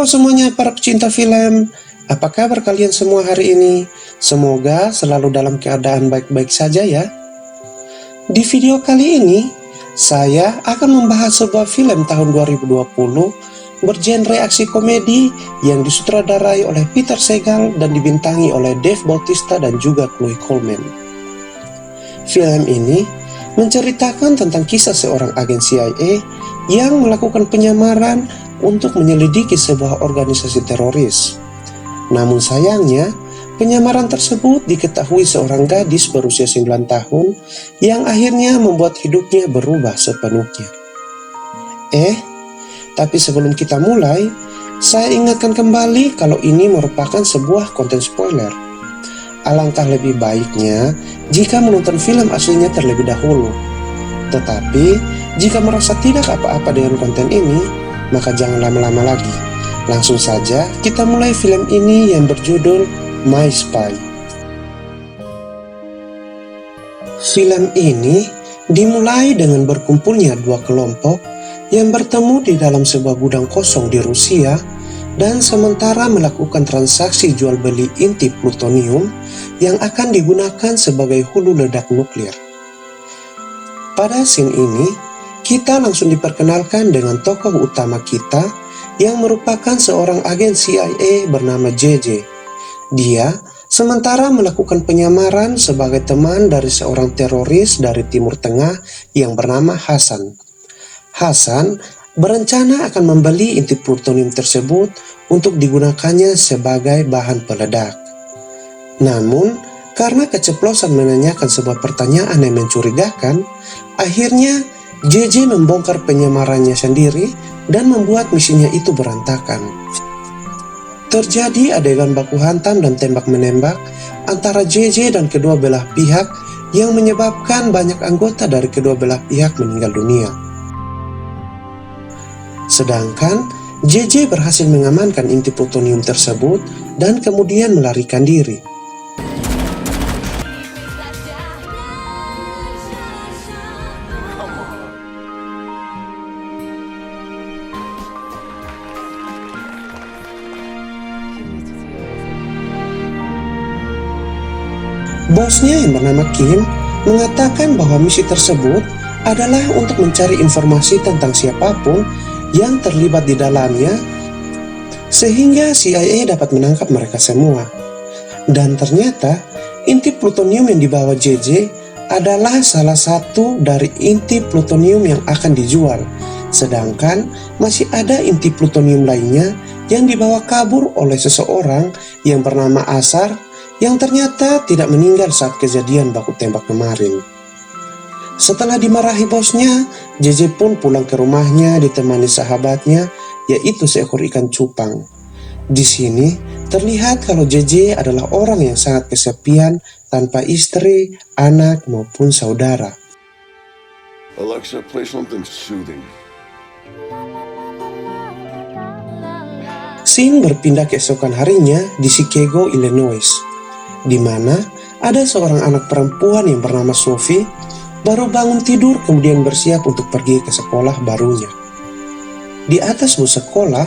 semuanya para pecinta film, apa kabar kalian semua hari ini? Semoga selalu dalam keadaan baik-baik saja ya. Di video kali ini, saya akan membahas sebuah film tahun 2020 bergenre aksi komedi yang disutradarai oleh Peter Segal dan dibintangi oleh Dave Bautista dan juga Chloe Coleman. Film ini menceritakan tentang kisah seorang agen CIA yang melakukan penyamaran untuk menyelidiki sebuah organisasi teroris. Namun sayangnya, penyamaran tersebut diketahui seorang gadis berusia 9 tahun yang akhirnya membuat hidupnya berubah sepenuhnya. Tapi sebelum kita mulai, saya ingatkan kembali kalau ini merupakan sebuah konten spoiler. Alangkah lebih baiknya jika menonton film aslinya terlebih dahulu. Tetapi, jika merasa tidak apa-apa dengan konten ini, maka jangan lama-lama lagi. Langsung saja kita mulai film ini yang berjudul My Spy. Film ini dimulai dengan berkumpulnya dua kelompok yang bertemu di dalam sebuah gudang kosong di Rusia dan sementara melakukan transaksi jual beli inti plutonium yang akan digunakan sebagai hulu ledak nuklir. Pada scene ini, kita langsung diperkenalkan dengan tokoh utama kita yang merupakan seorang agen CIA bernama JJ. Dia sementara melakukan penyamaran sebagai teman dari seorang teroris dari Timur Tengah yang bernama Hasan. Hasan berencana akan membeli inti plutonium tersebut untuk digunakannya sebagai bahan peledak. Namun, karena keceplosan menanyakan sebuah pertanyaan yang mencurigakan, akhirnya JJ membongkar penyamarannya sendiri dan membuat misinya itu berantakan. Terjadi adegan baku hantam dan tembak-menembak antara JJ dan kedua belah pihak yang menyebabkan banyak anggota dari kedua belah pihak meninggal dunia. Sedangkan JJ berhasil mengamankan inti plutonium tersebut dan kemudian melarikan diri. Bosnya yang bernama Kim mengatakan bahwa misi tersebut adalah untuk mencari informasi tentang siapapun yang terlibat di dalamnya sehingga CIA dapat menangkap mereka semua. Dan ternyata inti plutonium yang dibawa JJ adalah salah satu dari inti plutonium yang akan dijual. Sedangkan masih ada inti plutonium lainnya yang dibawa kabur oleh seseorang yang bernama Asar yang ternyata tidak meninggal saat kejadian baku tembak kemarin. Setelah dimarahi bosnya, JJ pun pulang ke rumahnya ditemani sahabatnya, yaitu seekor ikan cupang. Di sini terlihat kalau JJ adalah orang yang sangat kesepian tanpa istri, anak maupun saudara. Alexa, play something soothing. Scene berpindah keesokan harinya di Chicago, Illinois, di mana ada seorang anak perempuan yang bernama Sophie baru bangun tidur kemudian bersiap untuk pergi ke sekolah barunya. Di atas bus sekolah,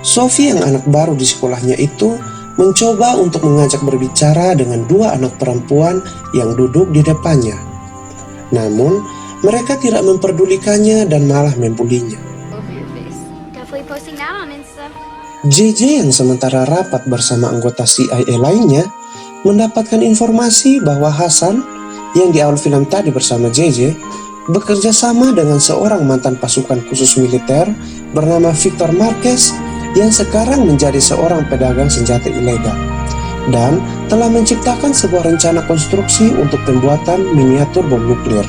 Sophie yang anak baru di sekolahnya itu mencoba untuk mengajak berbicara dengan dua anak perempuan yang duduk di depannya. Namun, mereka tidak memperdulikannya dan malah membulinya. JJ yang sementara rapat bersama anggota CIA lainnya mendapatkan informasi bahwa Hasan yang di awal film tadi bersama JJ bekerja sama dengan seorang mantan pasukan khusus militer bernama Victor Marquez yang sekarang menjadi seorang pedagang senjata ilegal dan telah menciptakan sebuah rencana konstruksi untuk pembuatan miniatur bom nuklir.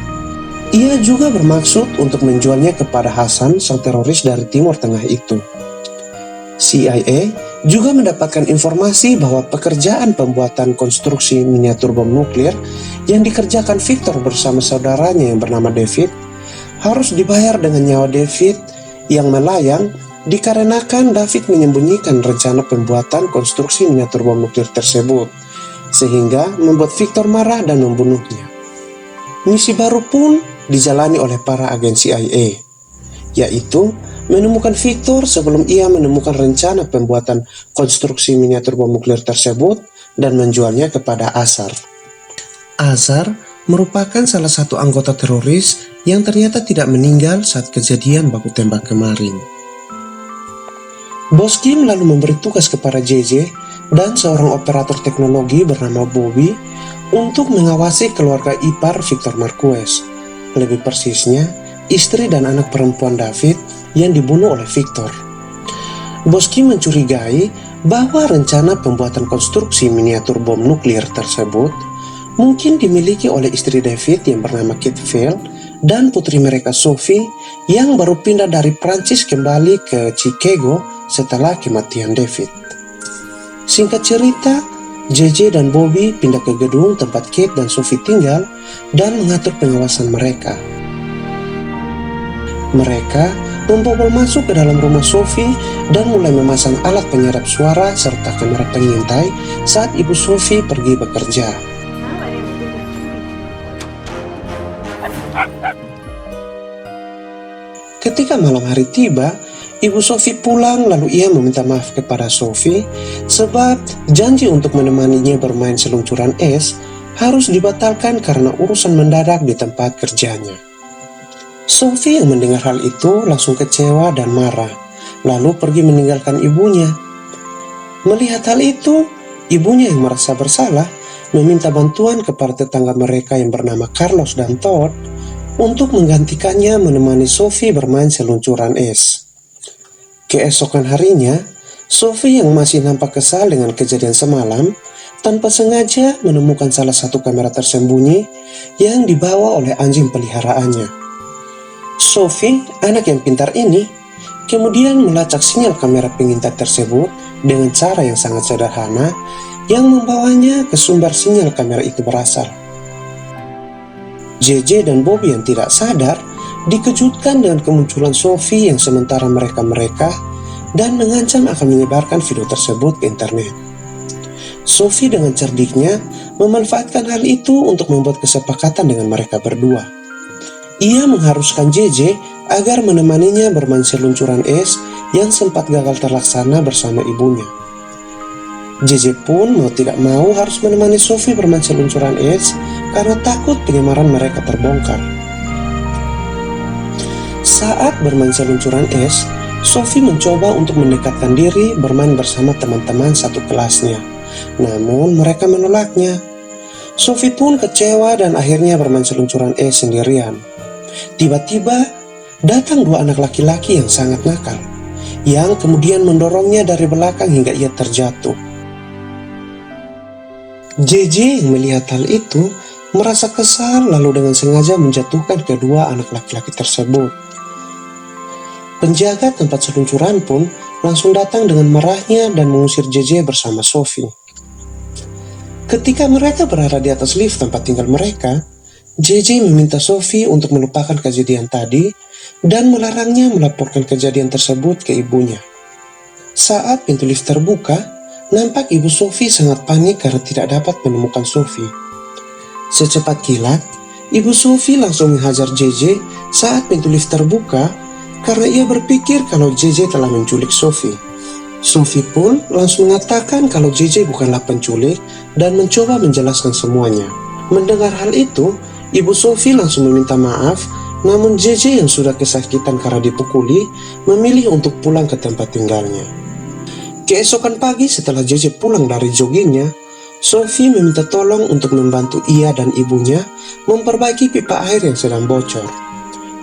Ia juga bermaksud untuk menjualnya kepada Hasan, sang teroris dari Timur Tengah itu. CIA juga mendapatkan informasi bahwa pekerjaan pembuatan konstruksi miniatur bom nuklir yang dikerjakan Victor bersama saudaranya yang bernama David harus dibayar dengan nyawa David yang melayang dikarenakan David menyembunyikan rencana pembuatan konstruksi miniatur bom nuklir tersebut, sehingga membuat Victor marah dan membunuhnya. Misi baru pun dijalani oleh para agen CIA, yaitu menemukan Victor sebelum ia menemukan rencana pembuatan konstruksi miniatur bom nuklir tersebut dan menjualnya kepada Azar. Azar merupakan salah satu anggota teroris yang ternyata tidak meninggal saat kejadian baku tembak kemarin. Bos Kim lalu memberi tugas kepada JJ dan seorang operator teknologi bernama Bobby untuk mengawasi keluarga ipar Victor Marquez, lebih persisnya istri dan anak perempuan David yang dibunuh oleh Victor. Bos Kim mencurigai bahwa rencana pembuatan konstruksi miniatur bom nuklir tersebut mungkin dimiliki oleh istri David yang bernama Kate Vale dan putri mereka Sophie yang baru pindah dari Prancis kembali ke Chicago setelah kematian David. Singkat cerita, JJ dan Bobby pindah ke gedung tempat Kate dan Sophie tinggal dan mengatur pengawasan mereka. Mereka membobol masuk ke dalam rumah Sophie dan mulai memasang alat penyerap suara serta kamera pengintai saat ibu Sophie pergi bekerja. Ketika malam hari tiba, ibu Sophie pulang lalu ia meminta maaf kepada Sophie sebab janji untuk menemaninya bermain seluncuran es harus dibatalkan karena urusan mendadak di tempat kerjanya. Sophie yang mendengar hal itu langsung kecewa dan marah, lalu pergi meninggalkan ibunya. Melihat hal itu, ibunya yang merasa bersalah meminta bantuan kepada tetangga mereka yang bernama Carlos dan Todd untuk menggantikannya menemani Sophie bermain seluncuran es. Keesokan harinya, Sophie yang masih nampak kesal dengan kejadian semalam tanpa sengaja menemukan salah satu kamera tersembunyi yang dibawa oleh anjing peliharaannya. Sophie, anak yang pintar ini, kemudian melacak sinyal kamera pengintai tersebut dengan cara yang sangat sederhana yang membawanya ke sumber sinyal kamera itu berasal. JJ dan Bobby yang tidak sadar dikejutkan dengan kemunculan Sophie yang sementara mereka dan mengancam akan menyebarkan video tersebut ke internet. Sophie dengan cerdiknya memanfaatkan hal itu untuk membuat kesepakatan dengan mereka berdua. Ia mengharuskan JJ agar menemaninya bermain seluncuran es yang sempat gagal terlaksana bersama ibunya. JJ pun mau tidak mau harus menemani Sophie bermain seluncuran es karena takut penyamaran mereka terbongkar. Saat bermain seluncuran es, Sophie mencoba untuk mendekatkan diri bermain bersama teman-teman satu kelasnya. Namun mereka menolaknya. Sophie pun kecewa dan akhirnya bermain seluncuran es sendirian. Tiba-tiba datang dua anak laki-laki yang sangat nakal, yang kemudian mendorongnya dari belakang hingga ia terjatuh. JJ yang melihat hal itu merasa kesal lalu dengan sengaja menjatuhkan kedua anak laki-laki tersebut. Penjaga tempat seluncuran pun langsung datang dengan marahnya dan mengusir JJ bersama Sophie. Ketika mereka berada di atas lift tempat tinggal mereka, JJ meminta Sophie untuk melupakan kejadian tadi dan melarangnya melaporkan kejadian tersebut ke ibunya. Saat pintu lift terbuka, nampak ibu Sophie sangat panik karena tidak dapat menemukan Sophie. Secepat kilat, ibu Sophie langsung menghajar JJ saat pintu lift terbuka karena ia berpikir kalau JJ telah menculik Sophie. Sophie pun langsung mengatakan kalau JJ bukanlah penculik dan mencoba menjelaskan semuanya. Mendengar hal itu, Ibu Sophie langsung meminta maaf, namun JJ yang sudah kesakitan karena dipukuli, memilih untuk pulang ke tempat tinggalnya. Keesokan pagi setelah JJ pulang dari joggingnya, Sophie meminta tolong untuk membantu ia dan ibunya memperbaiki pipa air yang sedang bocor.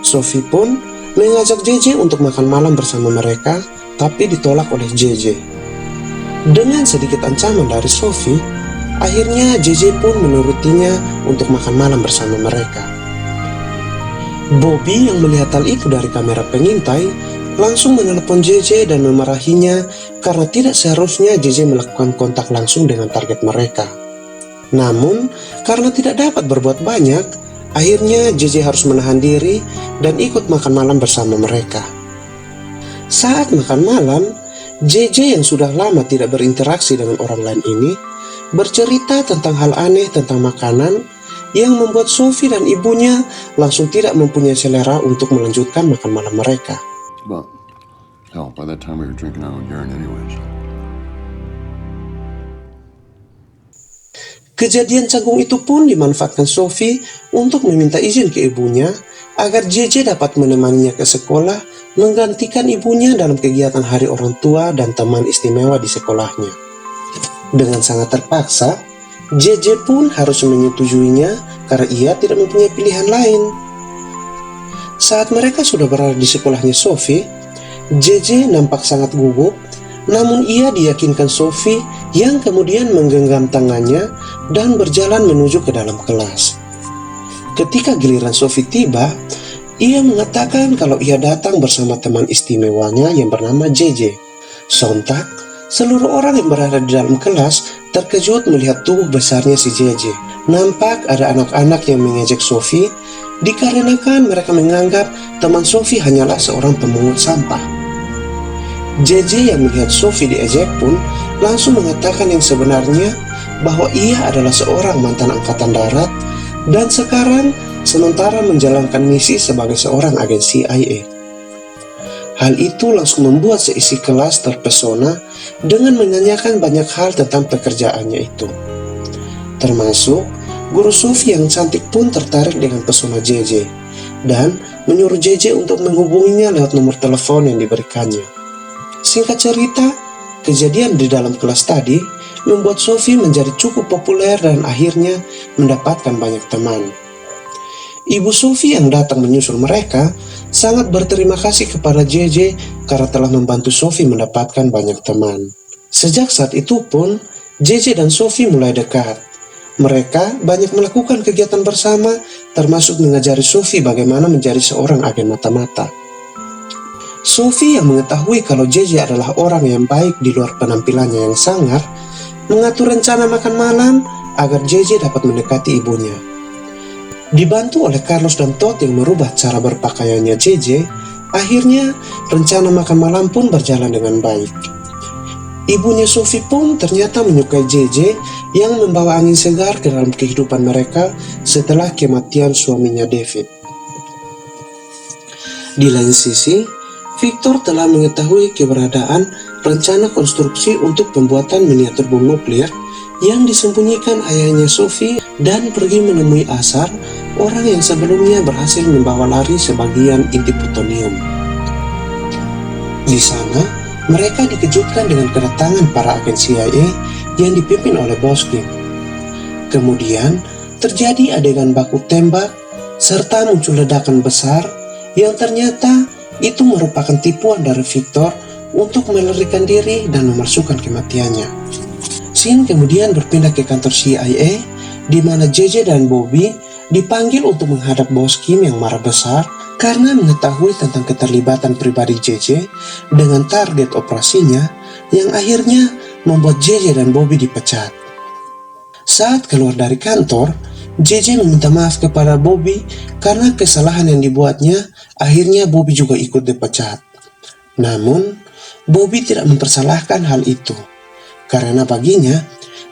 Sophie pun mengajak JJ untuk makan malam bersama mereka, tapi ditolak oleh JJ. Dengan sedikit ancaman dari Sophie, akhirnya JJ pun menurutinya untuk makan malam bersama mereka. Bobby yang melihat hal itu dari kamera pengintai langsung menelepon JJ dan memarahinya karena tidak seharusnya JJ melakukan kontak langsung dengan target mereka. Namun, karena tidak dapat berbuat banyak, akhirnya JJ harus menahan diri dan ikut makan malam bersama mereka. Saat makan malam, JJ yang sudah lama tidak berinteraksi dengan orang lain ini bercerita tentang hal aneh tentang makanan yang membuat Sophie dan ibunya langsung tidak mempunyai selera untuk melanjutkan makan malam mereka. Well, Hell, by that time we were drinking our own urine anyways. Kejadian canggung itu pun dimanfaatkan Sophie untuk meminta izin ke ibunya agar JJ dapat menemaninya ke sekolah menggantikan ibunya dalam kegiatan hari orang tua dan teman istimewa di sekolahnya. Dengan sangat terpaksa, JJ pun harus menyetujuinya karena ia tidak mempunyai pilihan lain. Saat mereka sudah berada di sekolahnya Sophie, JJ nampak sangat gugup, namun ia diyakinkan Sophie yang kemudian menggenggam tangannya dan berjalan menuju ke dalam kelas. Ketika giliran Sophie tiba, ia mengatakan kalau ia datang bersama teman istimewanya yang bernama JJ. Sontak, seluruh orang yang berada di dalam kelas terkejut melihat tubuh besarnya si JJ. Nampak ada anak-anak yang mengejek Sophie dikarenakan mereka menganggap teman Sophie hanyalah seorang pemungut sampah. JJ yang melihat Sophie diejek pun langsung mengatakan yang sebenarnya bahwa ia adalah seorang mantan angkatan darat dan sekarang sementara menjalankan misi sebagai seorang agen CIA. Hal itu langsung membuat seisi kelas terpesona dengan menanyakan banyak hal tentang pekerjaannya itu. Termasuk guru Sophie yang cantik pun tertarik dengan pesona JJ dan menyuruh JJ untuk menghubunginya lewat nomor telepon yang diberikannya. Singkat cerita, kejadian di dalam kelas tadi membuat Sophie menjadi cukup populer dan akhirnya mendapatkan banyak teman. Ibu Sophie yang datang menyusul mereka sangat berterima kasih kepada JJ karena telah membantu Sophie mendapatkan banyak teman. Sejak saat itu pun, JJ dan Sophie mulai dekat. Mereka banyak melakukan kegiatan bersama, termasuk mengajari Sophie bagaimana menjadi seorang agen mata-mata. Sophie yang mengetahui kalau JJ adalah orang yang baik di luar penampilannya yang sangar, mengatur rencana makan malam agar JJ dapat mendekati ibunya. Dibantu oleh Carlos dan Todd yang merubah cara berpakaiannya JJ, akhirnya rencana makan malam pun berjalan dengan baik. Ibunya Sophie pun ternyata menyukai JJ yang membawa angin segar ke dalam kehidupan mereka setelah kematian suaminya David. Di lain sisi, Victor telah mengetahui keberadaan rencana konstruksi untuk pembuatan miniatur bom nuklir yang disembunyikan ayahnya Sophie dan pergi menemui Asar, orang yang sebelumnya berhasil membawa lari sebagian inti plutonium. Di sana, mereka dikejutkan dengan kedatangan para agen CIA yang dipimpin oleh Boskin. Kemudian, terjadi adegan baku tembak serta muncul ledakan besar yang ternyata itu merupakan tipuan dari Victor untuk melarikan diri dan memalsukan kematiannya. Scene kemudian berpindah ke kantor CIA, di mana JJ dan Bobby dipanggil untuk menghadap bos Kim yang marah besar karena mengetahui tentang keterlibatan pribadi JJ dengan target operasinya yang akhirnya membuat JJ dan Bobby dipecat. Saat keluar dari kantor, JJ meminta maaf kepada Bobby karena kesalahan yang dibuatnya. Akhirnya Bobby juga ikut dipecat. Namun, Bobby tidak mempersalahkan hal itu, karena baginya,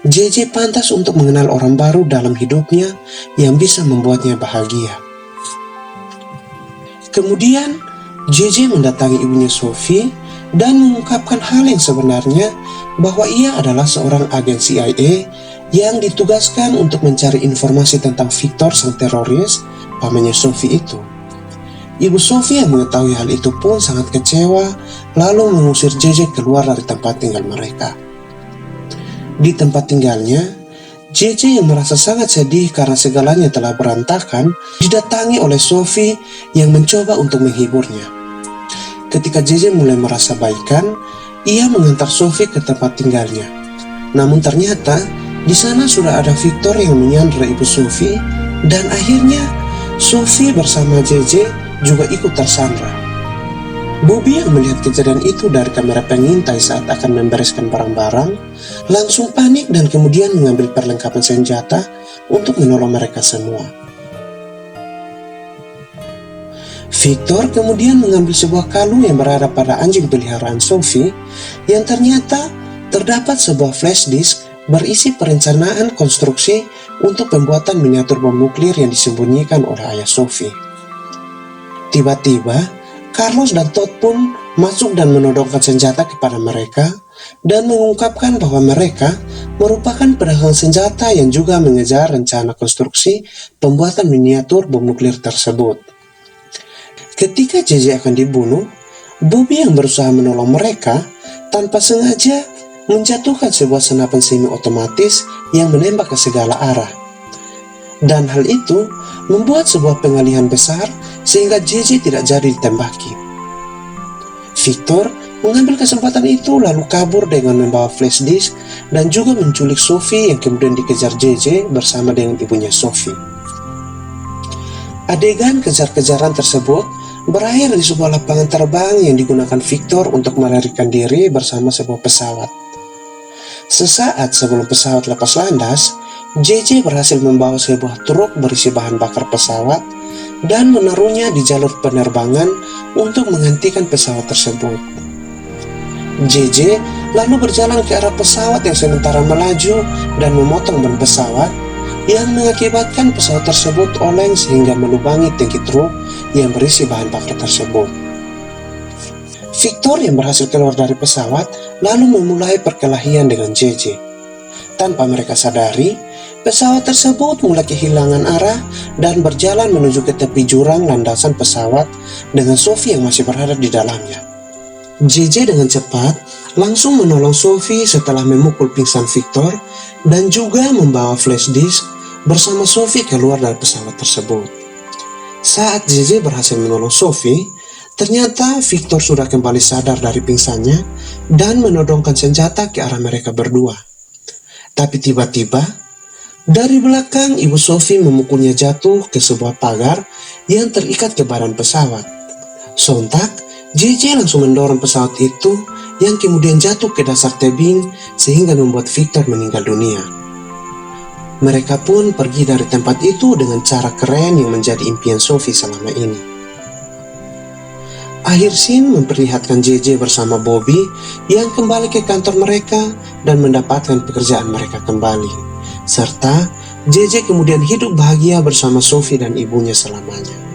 JJ pantas untuk mengenal orang baru dalam hidupnya yang bisa membuatnya bahagia. Kemudian, JJ mendatangi ibunya Sophie dan mengungkapkan hal yang sebenarnya bahwa ia adalah seorang agen CIA yang ditugaskan untuk mencari informasi tentang Victor sang teroris, pamannya Sophie itu. Ibu Sophie yang mengetahui hal itu pun sangat kecewa, lalu mengusir JJ keluar dari tempat tinggal mereka. Di tempat tinggalnya, JJ yang merasa sangat sedih karena segalanya telah berantakan, didatangi oleh Sophie yang mencoba untuk menghiburnya. Ketika JJ mulai merasa baikan, ia mengantar Sophie ke tempat tinggalnya. Namun ternyata, di sana sudah ada Victor yang menyandera ibu Sophie, dan akhirnya Sophie bersama JJ juga ikut tersandra. Bobby yang melihat kejadian itu dari kamera pengintai saat akan membereskan barang-barang, langsung panik dan kemudian mengambil perlengkapan senjata untuk menolong mereka semua. Victor kemudian mengambil sebuah kalung yang berada pada anjing peliharaan Sophie, yang ternyata terdapat sebuah flash disk berisi perencanaan konstruksi untuk pembuatan miniatur bom nuklir yang disembunyikan oleh ayah Sophie. Tiba-tiba, Carlos dan Todd pun masuk dan menodongkan senjata kepada mereka dan mengungkapkan bahwa mereka merupakan pedagang senjata yang juga mengejar rencana konstruksi pembuatan miniatur bom nuklir tersebut. Ketika JJ akan dibunuh, Bobby yang berusaha menolong mereka tanpa sengaja menjatuhkan sebuah senapan semi otomatis yang menembak ke segala arah. Dan hal itu membuat sebuah pengalihan besar sehingga JJ tidak jadi ditembaki. Victor mengambil kesempatan itu lalu kabur dengan membawa flash disk dan juga menculik Sophie yang kemudian dikejar JJ bersama dengan ibunya Sophie. Adegan kejar-kejaran tersebut berakhir di sebuah lapangan terbang yang digunakan Victor untuk melarikan diri bersama sebuah pesawat. Sesaat sebelum pesawat lepas landas, JJ berhasil membawa sebuah truk berisi bahan bakar pesawat dan menaruhnya di jalur penerbangan untuk menghentikan pesawat tersebut. JJ lalu berjalan ke arah pesawat yang sementara melaju dan memotong ban pesawat yang mengakibatkan pesawat tersebut oleng sehingga melubangi tangki truk yang berisi bahan bakar tersebut. Victor yang berhasil keluar dari pesawat lalu memulai perkelahian dengan JJ. Tanpa mereka sadari, pesawat tersebut mulai kehilangan arah dan berjalan menuju ke tepi jurang landasan pesawat dengan Sophie yang masih berada di dalamnya. JJ dengan cepat langsung menolong Sophie setelah memukul pingsan Victor dan juga membawa flash disk bersama Sophie keluar dari pesawat tersebut. Saat JJ berhasil menolong Sophie, ternyata Victor sudah kembali sadar dari pingsannya dan menodongkan senjata ke arah mereka berdua. Tapi tiba-tiba, dari belakang ibu Sophie memukulnya jatuh ke sebuah pagar yang terikat ke badan pesawat. Sontak, JJ langsung mendorong pesawat itu yang kemudian jatuh ke dasar tebing sehingga membuat Victor meninggal dunia. Mereka pun pergi dari tempat itu dengan cara keren yang menjadi impian Sophie selama ini. Akhir scene memperlihatkan JJ bersama Bobby yang kembali ke kantor mereka dan mendapatkan pekerjaan mereka kembali. Serta JJ kemudian hidup bahagia bersama Sophie dan ibunya selamanya.